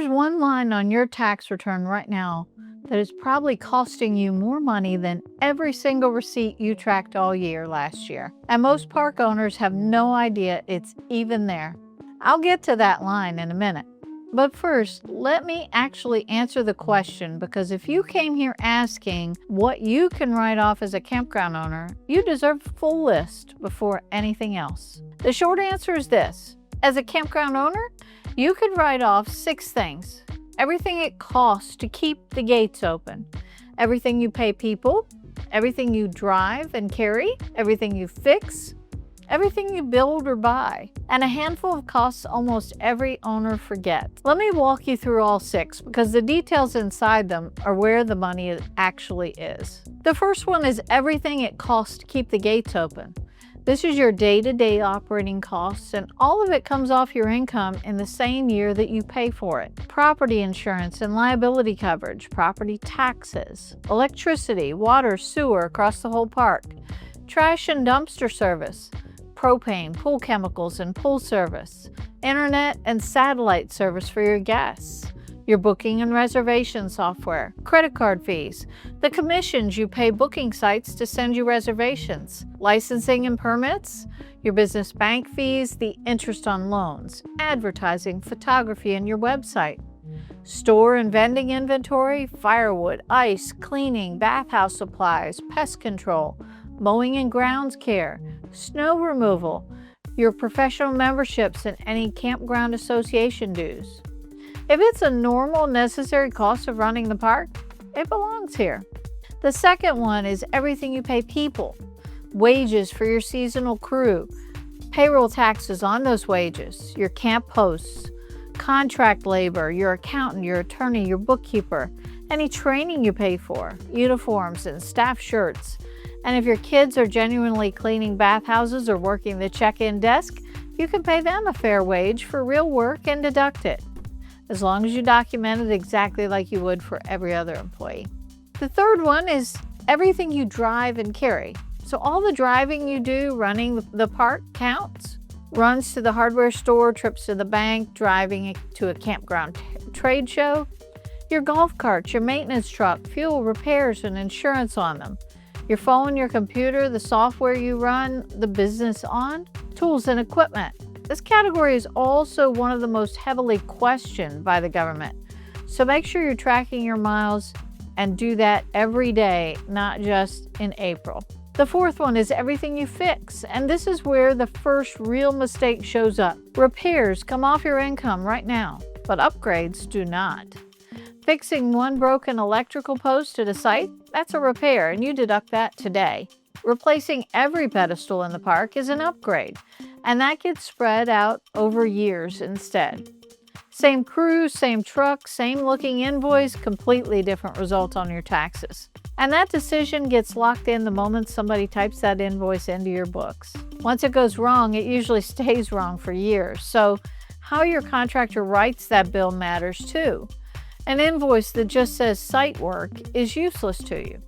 There's one line on your tax return right now that is probably costing you more money than every single receipt you tracked all year last year. And most park owners have no idea it's even there. I'll get to that line in a minute. But first, let me actually answer the question, because if you came here asking what you can write off as a campground owner, you deserve a full list before anything else. The short answer is this. As a campground owner, you could write off 6 things. Everything it costs to keep the gates open, everything you pay people, everything you drive and carry, everything you fix, everything you build or buy, and a handful of costs almost every owner forgets. Let me walk you through all 6, because the details inside them are where the money actually is. The first one is everything it costs to keep the gates open. This is your day-to-day operating costs, and all of it comes off your income in the same year that you pay for it. Property insurance and liability coverage, property taxes, electricity, water, sewer across the whole park, trash and dumpster service, propane, pool chemicals and pool service, internet and satellite service for your guests, your booking and reservation software, credit card fees, the commissions you pay booking sites to send you reservations, licensing and permits, your business bank fees, the interest on loans, advertising, photography, and your website, store and vending inventory, firewood, ice, cleaning, bathhouse supplies, pest control, mowing and grounds care, snow removal, your professional memberships, and any campground association dues. If it's a normal, necessary cost of running the park, it belongs here. The second one is everything you pay people. Wages for your seasonal crew, payroll taxes on those wages, your camp hosts, contract labor, your accountant, your attorney, your bookkeeper, any training you pay for, uniforms and staff shirts. And if your kids are genuinely cleaning bathhouses or working the check-in desk, you can pay them a fair wage for real work and deduct it, as long as you document it exactly like you would for every other employee. The third one is everything you drive and carry. So all the driving you do running the park counts. Runs to the hardware store, trips to the bank, driving to a campground trade show, your golf carts, your maintenance truck, fuel, repairs, and insurance on them, your phone, your computer, the software you run the business on, tools and equipment. This category is also one of the most heavily questioned by the government. So make sure you're tracking your miles and do that every day, not just in April. The fourth one is everything you fix, and this is where the first real mistake shows up. Repairs come off your income right now, but upgrades do not. Fixing one broken electrical post at a site, that's a repair, and you deduct that today. Replacing every pedestal in the park is an upgrade, and that gets spread out over years instead. Same crew, same truck, same looking invoice, completely different result on your taxes. And that decision gets locked in the moment somebody types that invoice into your books. Once it goes wrong, it usually stays wrong for years. So how your contractor writes that bill matters too. An invoice that just says site work is useless to you.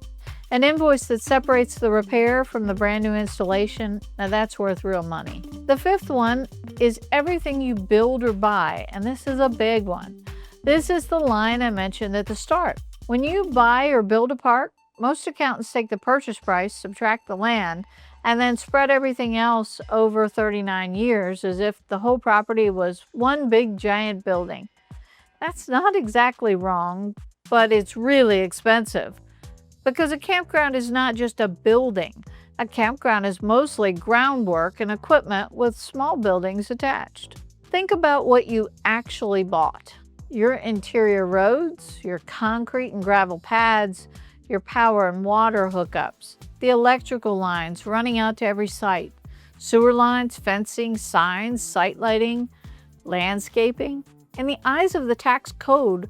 An invoice that separates the repair from the brand new installation, now that's worth real money. The fifth one is everything you build or buy, and this is a big one. This is the line I mentioned at the start. When you buy or build a park, most accountants take the purchase price, subtract the land, and then spread everything else over 39 years as if the whole property was one big giant building. That's not exactly wrong, but it's really expensive. Because a campground is not just a building. A campground is mostly groundwork and equipment with small buildings attached. Think about what you actually bought. Your interior roads, your concrete and gravel pads, your power and water hookups, the electrical lines running out to every site, sewer lines, fencing, signs, site lighting, landscaping. In the eyes of the tax code,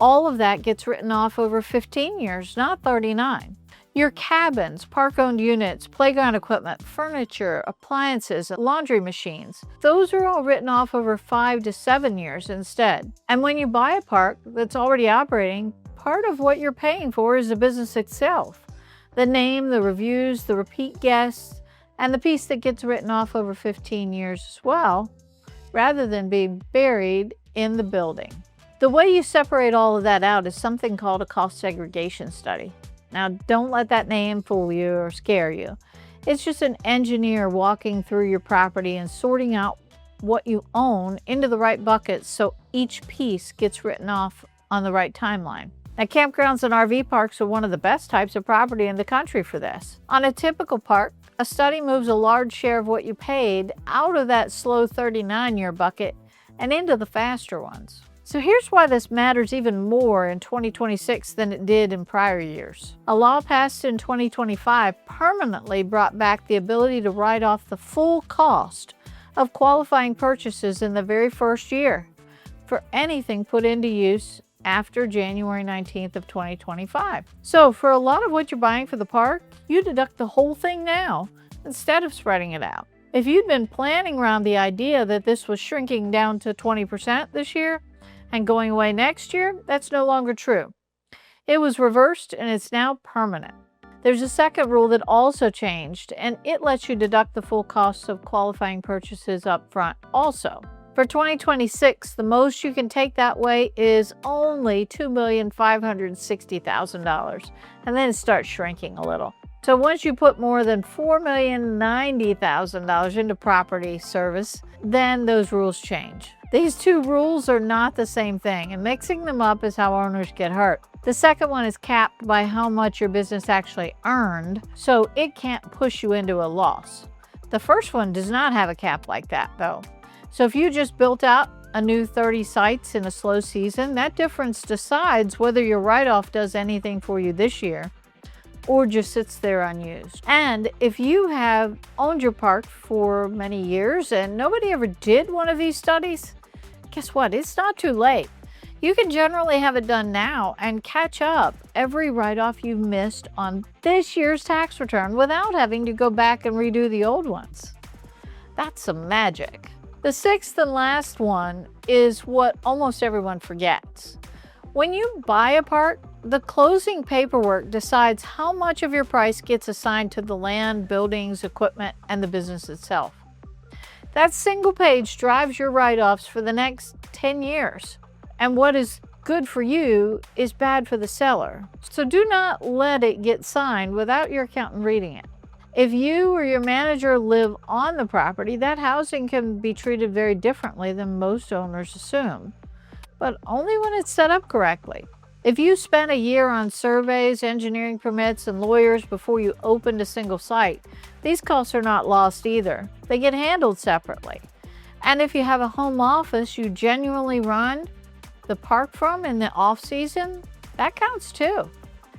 all of that gets written off over 15 years, not 39. Your cabins, park-owned units, playground equipment, furniture, appliances, laundry machines, those are all written off over 5 to 7 years instead. And when you buy a park that's already operating, part of what you're paying for is the business itself. The name, the reviews, the repeat guests, and the piece that gets written off over 15 years as well, rather than being buried in the building. The way you separate all of that out is something called a cost segregation study. Now, don't let that name fool you or scare you. It's just an engineer walking through your property and sorting out what you own into the right buckets so each piece gets written off on the right timeline. Now, campgrounds and RV parks are one of the best types of property in the country for this. On a typical park, a study moves a large share of what you paid out of that slow 39-year bucket and into the faster ones. So here's why this matters even more in 2026 than it did in prior years. A law passed in 2025 permanently brought back the ability to write off the full cost of qualifying purchases in the very first year for anything put into use after January 19th of 2025. So for a lot of what you're buying for the park, you deduct the whole thing now instead of spreading it out. If you'd been planning around the idea that this was shrinking down to 20% this year and going away next year, that's no longer true. It was reversed and it's now permanent. There's a second rule that also changed, and it lets you deduct the full costs of qualifying purchases up front also. For 2026, the most you can take that way is only $2,560,000, and then it starts shrinking a little. So once you put more than $4,090,000 into property service, then those rules change. These two rules are not the same thing, and mixing them up is how owners get hurt. The second one is capped by how much your business actually earned, so it can't push you into a loss. The first one does not have a cap like that, though. So if you just built out a new 30 sites in a slow season, that difference decides whether your write-off does anything for you this year or just sits there unused. And if you have owned your park for many years and nobody ever did one of these studies, guess what? It's not too late. You can generally have it done now and catch up every write-off you missed on this year's tax return without having to go back and redo the old ones. That's some magic. The sixth and last one is what almost everyone forgets. When you buy a park, the closing paperwork decides how much of your price gets assigned to the land, buildings, equipment, and the business itself. That single page drives your write-offs for the next 10 years. And what is good for you is bad for the seller. So do not let it get signed without your accountant reading it. If you or your manager live on the property, that housing can be treated very differently than most owners assume, but only when it's set up correctly. If you spent a year on surveys, engineering permits, and lawyers before you opened a single site, these costs are not lost either. They get handled separately. And if you have a home office you genuinely run the park from in the off-season, that counts too.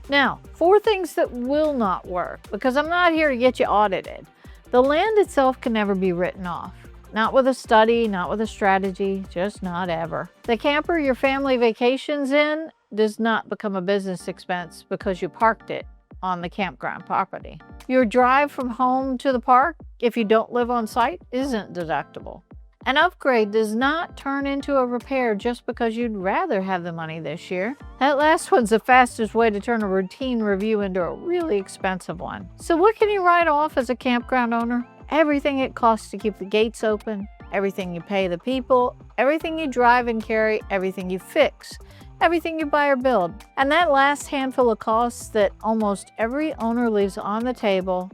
Now, 4 things that will not work, because I'm not here to get you audited. The land itself can never be written off. Not with a study, not with a strategy, just not ever. The camper your family vacations in does not become a business expense because you parked it on the campground property. Your drive from home to the park, if you don't live on site, isn't deductible. An upgrade does not turn into a repair just because you'd rather have the money this year. That last one's the fastest way to turn a routine review into a really expensive one. So what can you write off as a campground owner? Everything it costs to keep the gates open, everything you pay the people, everything you drive and carry, everything you fix, everything you buy or build. And that last handful of costs that almost every owner leaves on the table,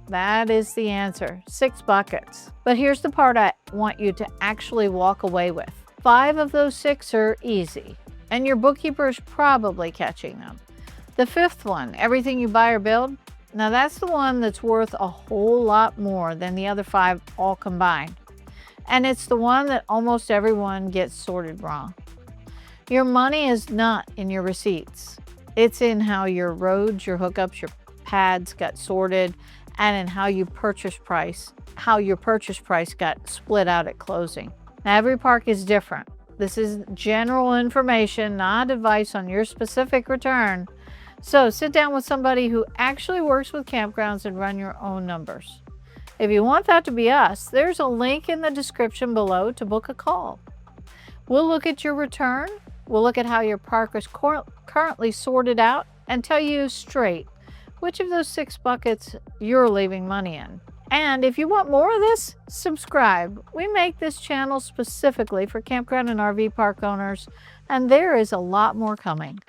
that is the answer, 6 buckets. But here's the part I want you to actually walk away with. 5 of those 6 are easy, and your bookkeeper is probably catching them. The 5th one, everything you buy or build, now that's the one that's worth a whole lot more than the other 5 all combined. And it's the one that almost everyone gets sorted wrong. Your money is not in your receipts. It's in how your roads, your hookups, your pads got sorted, and in how your purchase price got split out at closing. Now, every park is different. This is general information, not advice on your specific return. So sit down with somebody who actually works with campgrounds and run your own numbers. If you want that to be us, there's a link in the description below to book a call. We'll look at your return, we'll look at how your park is currently sorted out, and tell you straight which of those 6 buckets you're leaving money in. And if you want more of this, subscribe. We make this channel specifically for campground and RV park owners, and there is a lot more coming.